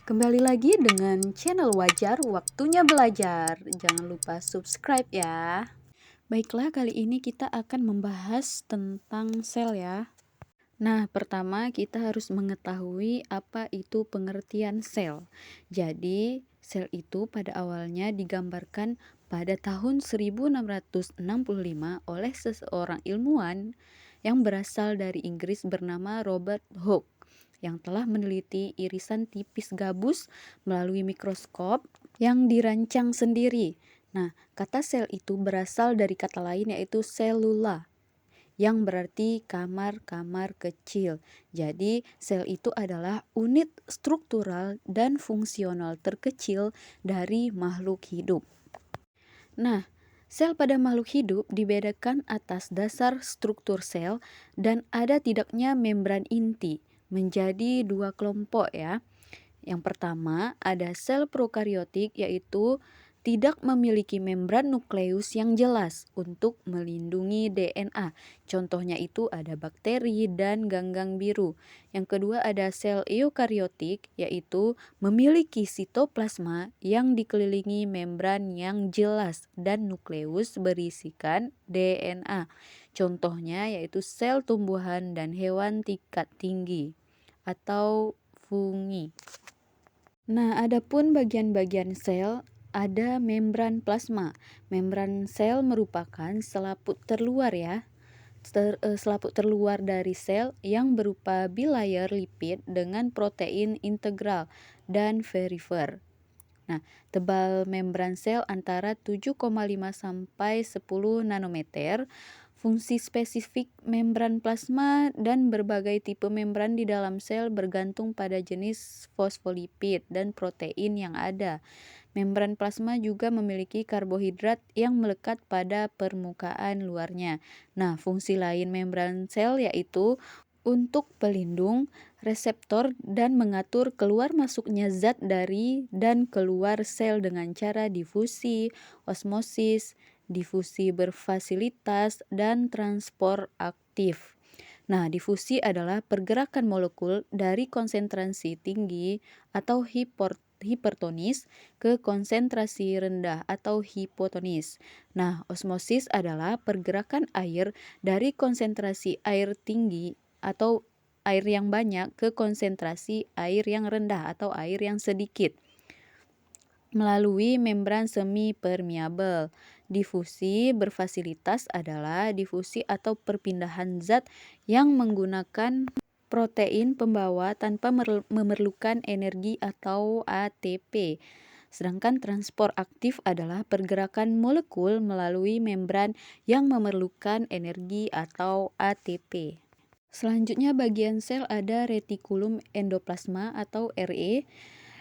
Kembali lagi dengan channel Wajar, waktunya belajar. Jangan lupa subscribe ya. Baiklah, kali ini kita akan membahas tentang sel ya. Nah, pertama kita harus mengetahui apa itu pengertian sel. Jadi, sel itu pada awalnya digambarkan pada tahun 1665 oleh seseorang ilmuwan yang berasal dari Inggris bernama Robert Hooke yang telah meneliti irisan tipis gabus melalui mikroskop yang dirancang sendiri. Nah, kata sel itu berasal dari kata lain yaitu selula yang berarti kamar-kamar kecil. Jadi, sel itu adalah unit struktural dan fungsional terkecil dari makhluk hidup. Nah, sel pada makhluk hidup dibedakan atas dasar struktur sel dan ada tidaknya membran inti menjadi dua kelompok ya. Yang pertama ada sel prokariotik yaitu tidak memiliki membran nukleus yang jelas untuk melindungi DNA. Contohnya itu ada bakteri dan ganggang biru. Yang kedua ada sel eukariotik yaitu memiliki sitoplasma yang dikelilingi membran yang jelas dan nukleus berisikan DNA. Contohnya yaitu sel tumbuhan dan hewan tingkat tinggi atau fungi. Nah, adapun bagian-bagian sel ada membran plasma. Membran sel merupakan selaput terluar ya. Selaput terluar dari sel yang berupa bilayer lipid dengan protein integral dan perifer. Nah, tebal membran sel antara 7,5 sampai 10 nanometer. Fungsi spesifik membran plasma dan berbagai tipe membran di dalam sel bergantung pada jenis fosfolipid dan protein yang ada. Membran plasma juga memiliki karbohidrat yang melekat pada permukaan luarnya. Nah, fungsi lain membran sel yaitu untuk pelindung, reseptor, dan mengatur keluar masuknya zat dari dan keluar sel dengan cara difusi, osmosis, difusi berfasilitas, dan transport aktif. Nah, difusi adalah pergerakan molekul dari konsentrasi tinggi atau hipertonis ke konsentrasi rendah atau hipotonis. Nah, osmosis adalah pergerakan air dari konsentrasi air tinggi atau air yang banyak ke konsentrasi air yang rendah atau air yang sedikit melalui membran semi permeabel. Difusi berfasilitas adalah difusi atau perpindahan zat yang menggunakan protein pembawa tanpa memerlukan energi atau ATP. Sedangkan transport aktif adalah pergerakan molekul melalui membran yang memerlukan energi atau ATP. Selanjutnya bagian sel ada retikulum endoplasma atau RE.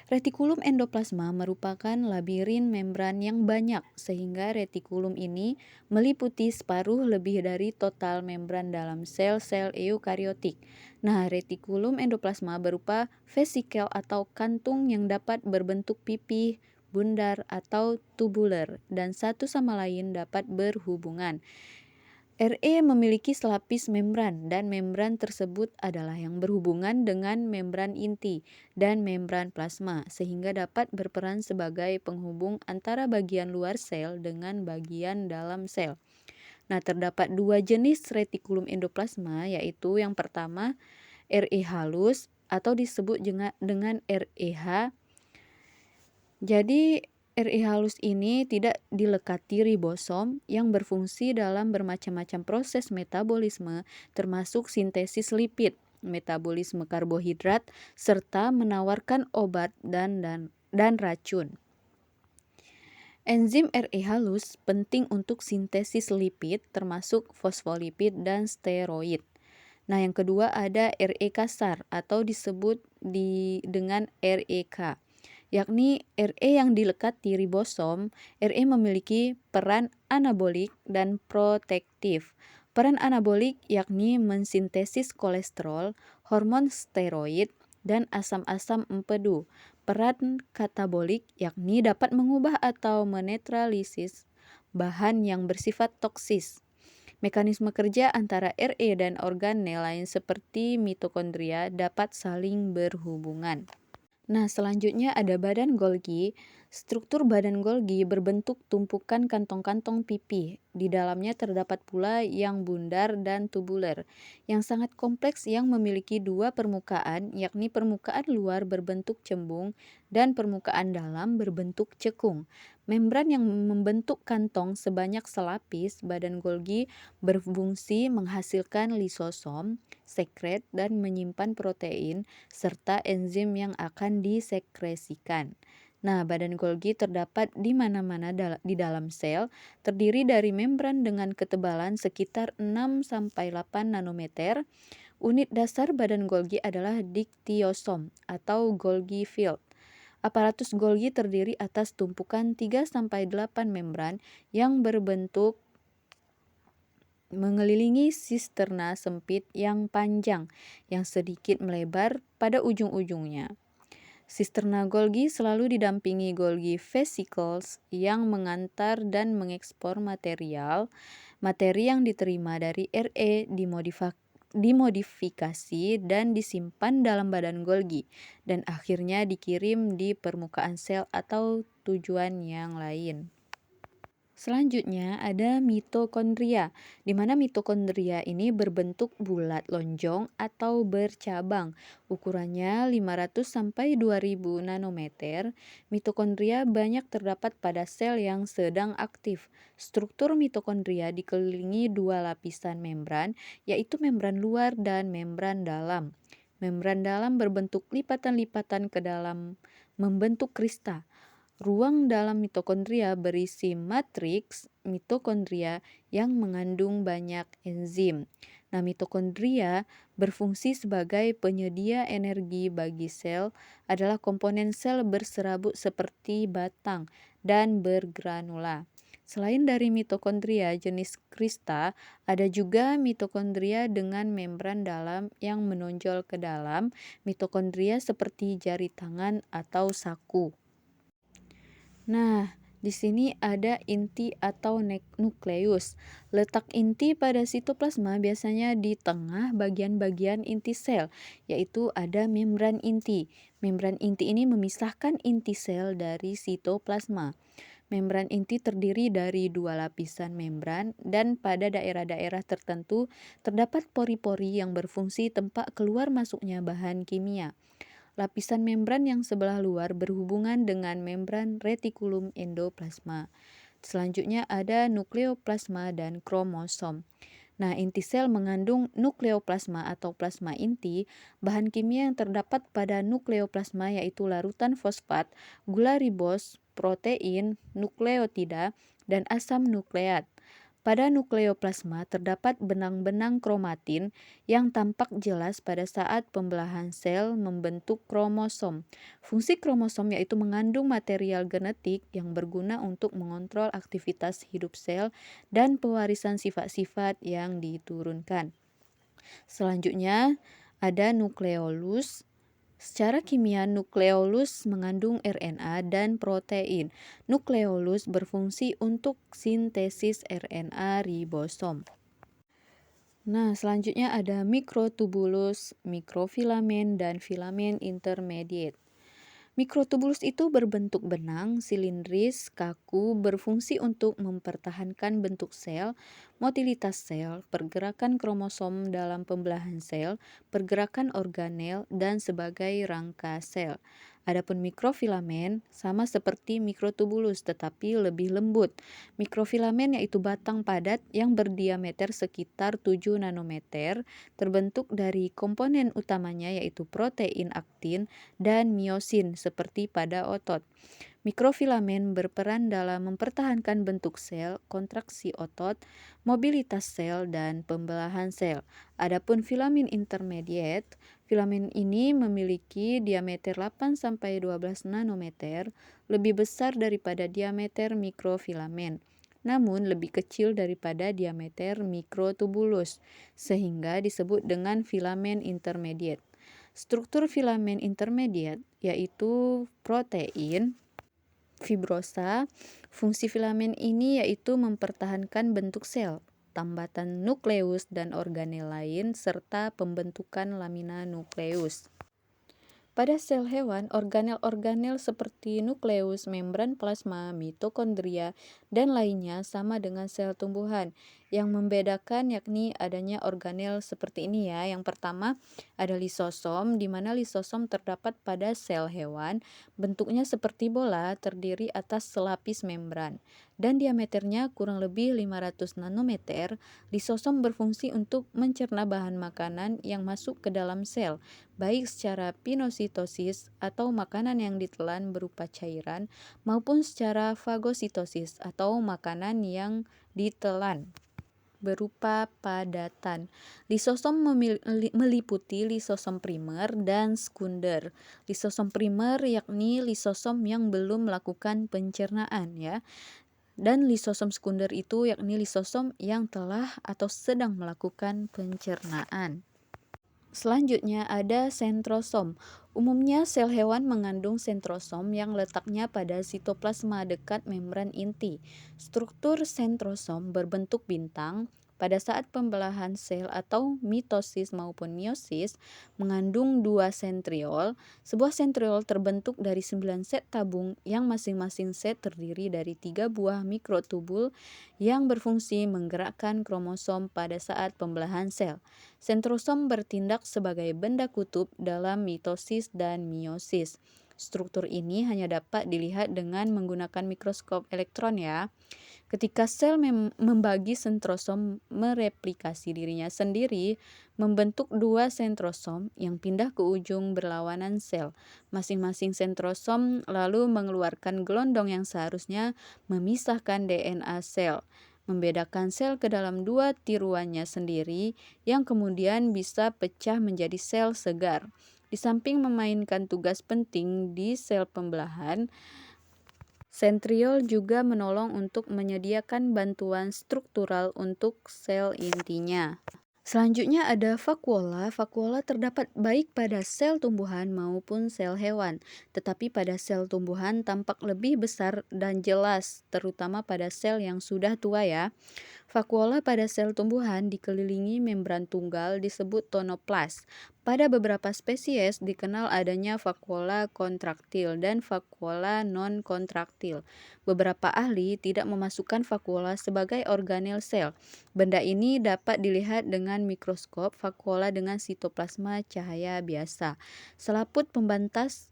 Retikulum endoplasma merupakan labirin membran yang banyak sehingga retikulum ini meliputi separuh lebih dari total membran dalam sel-sel eukariotik. Nah, retikulum endoplasma berupa vesikel atau kantung yang dapat berbentuk pipih, bundar atau tubular dan satu sama lain dapat berhubungan. RE memiliki selapis membran dan membran tersebut adalah yang berhubungan dengan membran inti dan membran plasma sehingga dapat berperan sebagai penghubung antara bagian luar sel dengan bagian dalam sel. Nah, terdapat dua jenis retikulum endoplasma yaitu yang pertama RE halus atau disebut dengan REH. Jadi RE halus ini tidak dilekati ribosom yang berfungsi dalam bermacam-macam proses metabolisme termasuk sintesis lipid, metabolisme karbohidrat, serta menawarkan obat dan racun. Enzim RE halus penting untuk sintesis lipid termasuk fosfolipid dan steroid. Nah, yang kedua ada RE kasar atau disebut dengan REK, yakni RE yang dilekati ribosom. RE memiliki peran anabolik dan protektif. Peran anabolik yakni mensintesis kolesterol, hormon steroid, dan asam-asam empedu. Peran katabolik yakni dapat mengubah atau menetralisis bahan yang bersifat toksis. Mekanisme kerja antara RE dan organel lain seperti mitokondria dapat saling berhubungan. Nah, selanjutnya ada badan Golgi. Struktur badan Golgi berbentuk tumpukan kantong-kantong pipi. Di dalamnya terdapat pula yang bundar dan tubuler, yang sangat kompleks yang memiliki dua permukaan, yakni permukaan luar berbentuk cembung dan permukaan dalam berbentuk cekung. Membran yang membentuk kantong sebanyak selapis, badan Golgi berfungsi menghasilkan lisosom, sekret, dan menyimpan protein serta enzim yang akan disekresikan. Nah, badan Golgi terdapat di mana-mana di dalam sel, terdiri dari membran dengan ketebalan sekitar 6-8 nanometer. Unit dasar badan Golgi adalah diktiosom atau Golgi field. Aparatus Golgi terdiri atas tumpukan 3-8 membran yang berbentuk mengelilingi sisterna sempit yang panjang, yang sedikit melebar pada ujung-ujungnya. Sisterna Golgi selalu didampingi Golgi vesicles yang mengantar dan mengekspor materi yang diterima dari RE dimodifikasi dan disimpan dalam badan Golgi, dan akhirnya dikirim di permukaan sel atau tujuan yang lain. Selanjutnya ada mitokondria, di mana mitokondria ini berbentuk bulat lonjong atau bercabang. Ukurannya 500-2000 nanometer. Mitokondria banyak terdapat pada sel yang sedang aktif. Struktur mitokondria dikelilingi dua lapisan membran, yaitu membran luar dan membran dalam. Membran dalam berbentuk lipatan-lipatan ke dalam membentuk krista. Ruang dalam mitokondria berisi matriks mitokondria yang mengandung banyak enzim. Nah, mitokondria berfungsi sebagai penyedia energi bagi sel, adalah komponen sel berserabut seperti batang dan bergranula. Selain dari mitokondria jenis krista, ada juga mitokondria dengan membran dalam yang menonjol ke dalam, mitokondria seperti jari tangan atau saku. Nah, di sini ada inti atau nukleus. Letak inti pada sitoplasma biasanya di tengah bagian-bagian inti sel, yaitu ada membran inti. Membran inti ini memisahkan inti sel dari sitoplasma. Membran inti terdiri dari dua lapisan membran, dan pada daerah-daerah tertentu terdapat pori-pori yang berfungsi tempat keluar masuknya bahan kimia. Lapisan membran yang sebelah luar berhubungan dengan membran retikulum endoplasma. Selanjutnya ada nukleoplasma dan kromosom. Nah, inti sel mengandung nukleoplasma atau plasma inti. Bahan kimia yang terdapat pada nukleoplasma yaitu larutan fosfat, gula ribos, protein, nukleotida, dan asam nukleat. Pada nukleoplasma terdapat benang-benang kromatin yang tampak jelas pada saat pembelahan sel membentuk kromosom. Fungsi kromosom yaitu mengandung material genetik yang berguna untuk mengontrol aktivitas hidup sel dan pewarisan sifat-sifat yang diturunkan. Selanjutnya ada nukleolus. Secara kimia, nukleolus mengandung RNA dan protein. Nukleolus berfungsi untuk sintesis RNA ribosom. Nah, selanjutnya ada mikrotubulus, mikrofilamen, dan filamen intermediate. Mikrotubulus itu berbentuk benang, silindris, kaku, berfungsi untuk mempertahankan bentuk sel, motilitas sel, pergerakan kromosom dalam pembelahan sel, pergerakan organel, dan sebagai rangka sel. Adapun mikrofilamen sama seperti mikrotubulus tetapi lebih lembut. Mikrofilamen yaitu batang padat yang berdiameter sekitar 7 nanometer, terbentuk dari komponen utamanya yaitu protein aktin dan miosin seperti pada otot. Mikrofilamen berperan dalam mempertahankan bentuk sel, kontraksi otot, mobilitas sel, dan pembelahan sel. Adapun filamen intermediate, filamen ini memiliki diameter 8-12 nanometer, lebih besar daripada diameter mikrofilamen, namun lebih kecil daripada diameter mikrotubulus, sehingga disebut dengan filamen intermediate. Struktur filamen intermediate yaitu protein, fibrosa. Fungsi filamen ini yaitu mempertahankan bentuk sel, tambatan nukleus dan organel lain, serta pembentukan lamina nukleus. Pada sel hewan, organel-organel seperti nukleus, membran plasma, mitokondria, dan lainnya sama dengan sel tumbuhan. Yang membedakan yakni adanya organel seperti ini ya. Yang pertama ada lisosom, di mana lisosom terdapat pada sel hewan, bentuknya seperti bola, terdiri atas selapis membran, dan diameternya kurang lebih 500 nanometer. Lisosom berfungsi untuk mencerna bahan makanan yang masuk ke dalam sel, baik secara pinositosis atau makanan yang ditelan berupa cairan maupun secara fagositosis atau makanan yang ditelan berupa padatan. Lisosom meliputi lisosom primer dan sekunder. Lisosom primer yakni lisosom yang belum melakukan pencernaan ya. Dan lisosom sekunder itu yakni lisosom yang telah atau sedang melakukan pencernaan. Selanjutnya ada sentrosom. Umumnya sel hewan mengandung sentrosom yang letaknya pada sitoplasma dekat membran inti. Struktur sentrosom berbentuk bintang. Pada saat pembelahan sel atau mitosis maupun meiosis mengandung 2 sentriol. Sebuah sentriol terbentuk dari 9 set tabung yang masing-masing set terdiri dari 3 buah mikrotubul yang berfungsi menggerakkan kromosom pada saat pembelahan sel. Sentrosom bertindak sebagai benda kutub dalam mitosis dan meiosis. Struktur ini hanya dapat dilihat dengan menggunakan mikroskop elektron ya. Ketika sel membagi sentrosom mereplikasi dirinya sendiri, membentuk 2 sentrosom yang pindah ke ujung berlawanan sel. Masing-masing sentrosom lalu mengeluarkan gelondong yang seharusnya memisahkan DNA sel, membedakan sel ke dalam 2 tiruannya sendiri yang kemudian bisa pecah menjadi sel segar. Di samping memainkan tugas penting di sel pembelahan, sentriol juga menolong untuk menyediakan bantuan struktural untuk sel intinya. Selanjutnya ada vakuola. Vakuola terdapat baik pada sel tumbuhan maupun sel hewan, tetapi pada sel tumbuhan tampak lebih besar dan jelas, terutama pada sel yang sudah tua ya. Vakuola pada sel tumbuhan dikelilingi membran tunggal disebut tonoplas. Pada beberapa spesies dikenal adanya vakuola kontraktil dan vakuola non-kontraktil. Beberapa ahli tidak memasukkan vakuola sebagai organel sel. Benda ini dapat dilihat dengan mikroskop vakuola dengan sitoplasma cahaya biasa. Selaput pembatas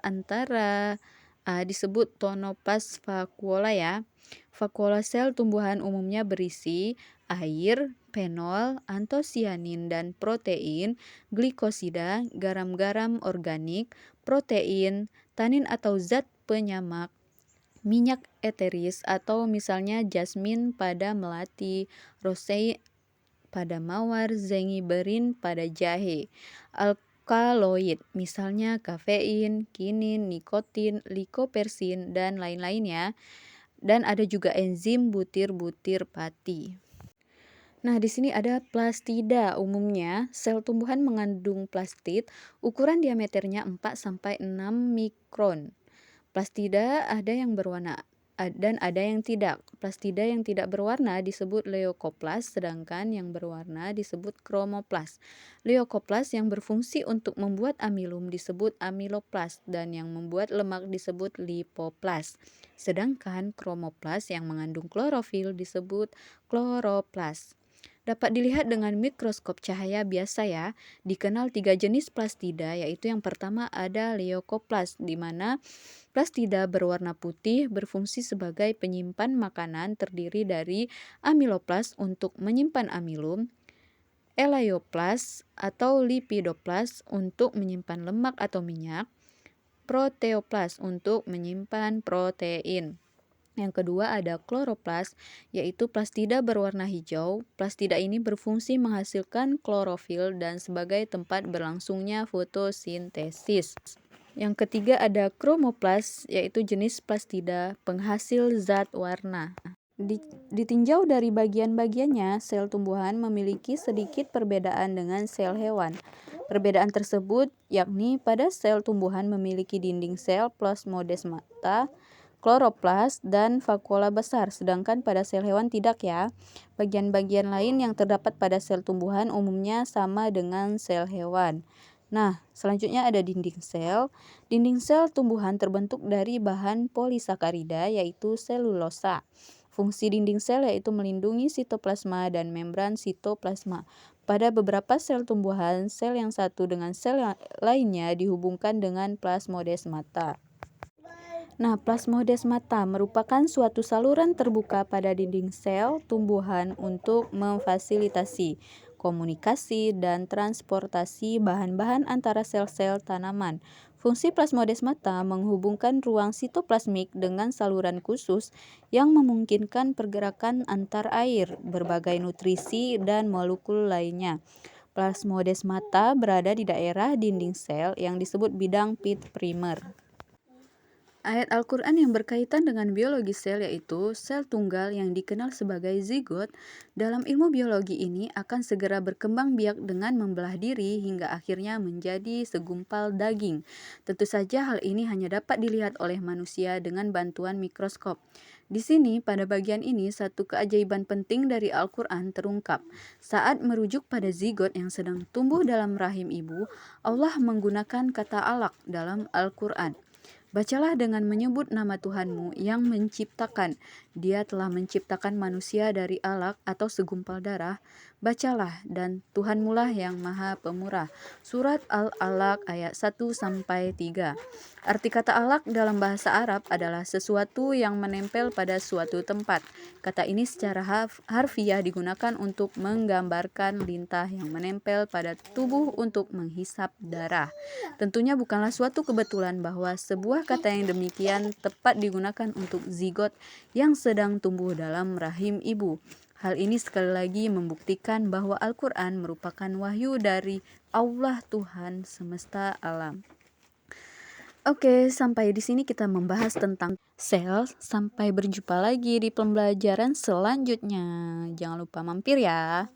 antara disebut tonoplas vakuola ya. Vakuola sel tumbuhan umumnya berisi air, fenol, antosianin dan protein, glikosida, garam-garam organik, protein, tanin atau zat penyamak, minyak eteris atau misalnya jasmin pada melati, rosei pada mawar, zengiberin pada jahe, alkaloid misalnya kafein, kinin, nikotin, likopersin dan lain-lain ya. Dan ada juga enzim butir-butir pati. Nah, di sini ada plastida. Umumnya sel tumbuhan mengandung plastid, ukuran diameternya 4 sampai 6 mikron. Plastida ada yang berwarna dan ada yang tidak. Plastida yang tidak berwarna disebut leukoplast, sedangkan yang berwarna disebut kromoplas. Leukoplast yang berfungsi untuk membuat amilum disebut amiloplast dan yang membuat lemak disebut lipoplas. Sedangkan kromoplas yang mengandung klorofil disebut kloroplas. Dapat dilihat dengan mikroskop cahaya biasa ya. Dikenal 3 jenis plastida, yaitu yang pertama ada leukoplast, di mana plastida berwarna putih berfungsi sebagai penyimpan makanan terdiri dari amiloplast untuk menyimpan amilum, elaioplas atau lipidoplas untuk menyimpan lemak atau minyak, proteoplas untuk menyimpan protein. Yang kedua ada kloroplas, yaitu plastida berwarna hijau. Plastida ini berfungsi menghasilkan klorofil dan sebagai tempat berlangsungnya fotosintesis. Yang ketiga ada kromoplas, yaitu jenis plastida penghasil zat warna. Ditinjau dari bagian-bagiannya, sel tumbuhan memiliki sedikit perbedaan dengan sel hewan. Perbedaan tersebut yakni pada sel tumbuhan memiliki dinding sel plasmodesmata, kloroplas, dan vakuola besar, sedangkan pada sel hewan tidak ya. Bagian-bagian lain yang terdapat pada sel tumbuhan umumnya sama dengan sel hewan. Nah, selanjutnya ada dinding sel. Dinding sel tumbuhan terbentuk dari bahan polisakarida yaitu selulosa. Fungsi dinding sel yaitu melindungi sitoplasma dan membran sitoplasma. Pada beberapa sel tumbuhan, sel yang satu dengan sel lainnya dihubungkan dengan plasmodesmata. Nah, plasmodesmata merupakan suatu saluran terbuka pada dinding sel tumbuhan untuk memfasilitasi komunikasi dan transportasi bahan-bahan antara sel-sel tanaman. Fungsi plasmodesmata menghubungkan ruang sitoplasmik dengan saluran khusus yang memungkinkan pergerakan antar air, berbagai nutrisi, dan molekul lainnya. Plasmodesmata berada di daerah dinding sel yang disebut bidang pit primer. Ayat Al-Quran yang berkaitan dengan biologi sel yaitu sel tunggal yang dikenal sebagai zigot dalam ilmu biologi ini akan segera berkembang biak dengan membelah diri hingga akhirnya menjadi segumpal daging. Tentu saja hal ini hanya dapat dilihat oleh manusia dengan bantuan mikroskop. Di sini pada bagian ini satu keajaiban penting dari Al-Quran terungkap. Saat merujuk pada zigot yang sedang tumbuh dalam rahim ibu, Allah menggunakan kata alaq dalam Al-Quran. Bacalah dengan menyebut nama Tuhanmu yang menciptakan. Dia telah menciptakan manusia dari alaq atau segumpal darah. Bacalah, dan Tuhanmulah yang maha pemurah. Surat Al-Alaq ayat 1-3. Arti kata alaq dalam bahasa Arab adalah sesuatu yang menempel pada suatu tempat. Kata ini secara harfiah digunakan untuk menggambarkan lintah yang menempel pada tubuh untuk menghisap darah. Tentunya bukanlah suatu kebetulan bahwa sebuah kata yang demikian tepat digunakan untuk zigot yang sedang tumbuh dalam rahim ibu. Hal ini sekali lagi membuktikan bahwa Al-Quran merupakan wahyu dari Allah Tuhan semesta alam. Oke, sampai di sini kita membahas tentang sel. Sampai berjumpa lagi di pembelajaran selanjutnya. Jangan lupa mampir ya.